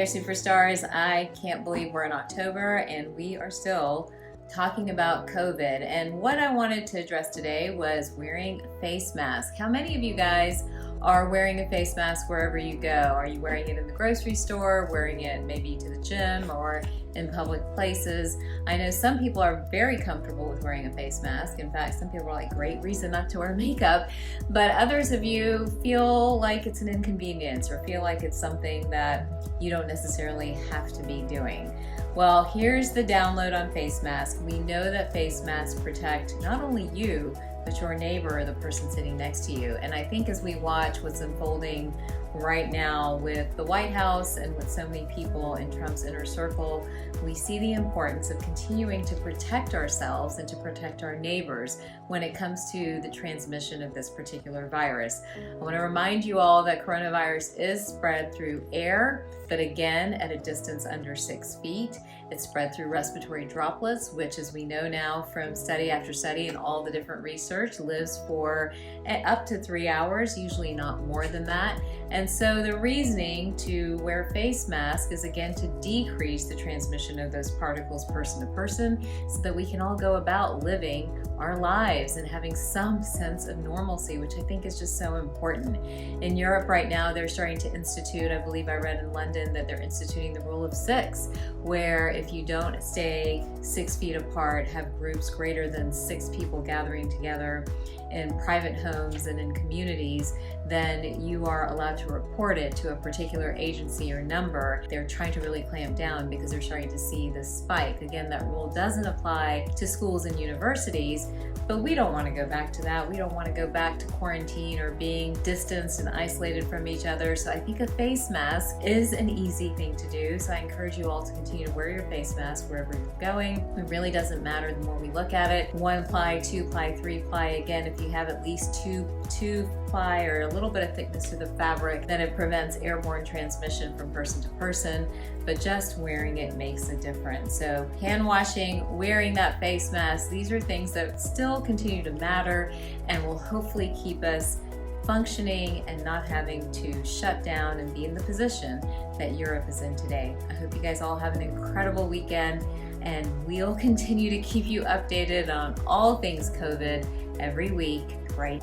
Superstars. I can't believe we're in October and we are still talking about COVID. And what I wanted to address today was wearing a face mask. How many of you guys are wearing a face mask wherever you go? Are you wearing it in the grocery store, wearing it maybe to the gym or in public places? I know some people are very comfortable with wearing a face mask. In fact, some people are like, great reason not to wear makeup. But others of you feel like it's an inconvenience or feel like it's something that you don't necessarily have to be doing. Well, here's the download on face masks. We know that face masks protect not only you, but your neighbor or the person sitting next to you. And I think as we watch what's unfolding right now with the White House and with so many people in Trump's inner circle, we see the importance of continuing to protect ourselves and to protect our neighbors when it comes to the transmission of this particular virus. I want to remind you all that coronavirus is spread through air, but again, at a distance under 6 feet. It's spread through respiratory droplets, which, as we know now from study after study and all the different research, lives for up to 3 hours, usually not more than that. And so the reasoning to wear face masks is again to decrease the transmission of those particles person to person so that we can all go about living our lives and having some sense of normalcy, which I think is just so important. In Europe right now, they're starting to institute, I believe I read in London that they're instituting the rule of 6, where if you don't stay 6 feet apart, have groups greater than 6 people gathering together in private homes and in communities, then you are allowed to report it to a particular agency or number. They're trying to really clamp down because they're starting to see this spike. Again, that rule doesn't apply to schools and universities, but we don't want to go back to that. We don't want to go back to quarantine or being distanced and isolated from each other. So I think a face mask is an easy thing to do. So I encourage you all to continue to wear your face mask wherever you're going. It really doesn't matter the more we look at it. 1 ply, 2 ply, 3 ply. Again, if you have at least two ply or a little bit of thickness to the fabric, then it prevents airborne transmission from person to person, but just wearing it makes a difference. So hand washing, wearing that face mask, these are things that still continue to matter and will hopefully keep us functioning and not having to shut down and be in the position that Europe is in today. I hope you guys all have an incredible weekend, and we'll continue to keep you updated on all things COVID every week, right?